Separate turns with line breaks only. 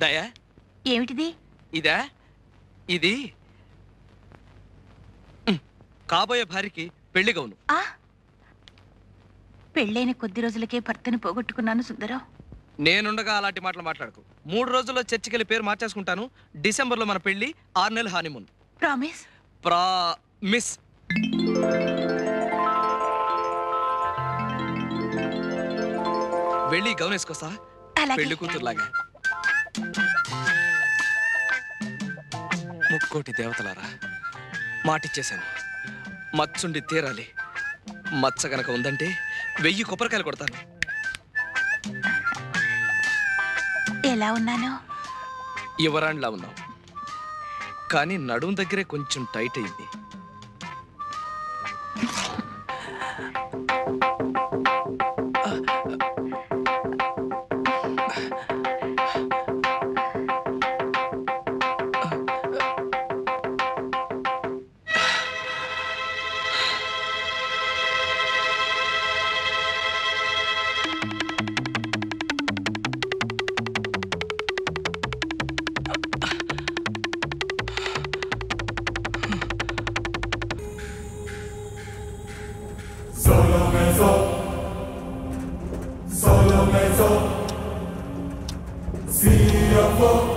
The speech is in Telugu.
దయా
ఏమిటిది?
ఇదా? ఇది కాబోయే భార్యకి పెళ్లి గౌను.
పెళ్ళైన కొద్ది రోజులకే భర్తని పోగొట్టుకున్నాను సుందరం.
నేనుండగా అలాంటి మాటలు మాట్లాడకు. 3 రోజుల్లో చర్చికెళ్ళి పేరు మార్చేసుకుంటాను. డిసెంబర్లో మన పెళ్లి, 6 నెలలు హానీమూన్.
ప్రామిస్?
ప్రామిస్. వెళ్ళి గౌన్ వేసుకోసా, పెళ్లి కూతురులాగా. ముక్కోటి దేవతలారా, మాటిచ్చేశాను. మచ్చుండి తీరాలి. మచ్చ గనక ఉందంటే 1000 కొబ్బరికాయలు కొడతాను.
ఎలా ఉన్నాను?
యువరాణిలా ఉన్నావు, కానీ నడుం దగ్గరే కొంచెం టైట్ అయింది.
Solo mezzo, sia fuoco.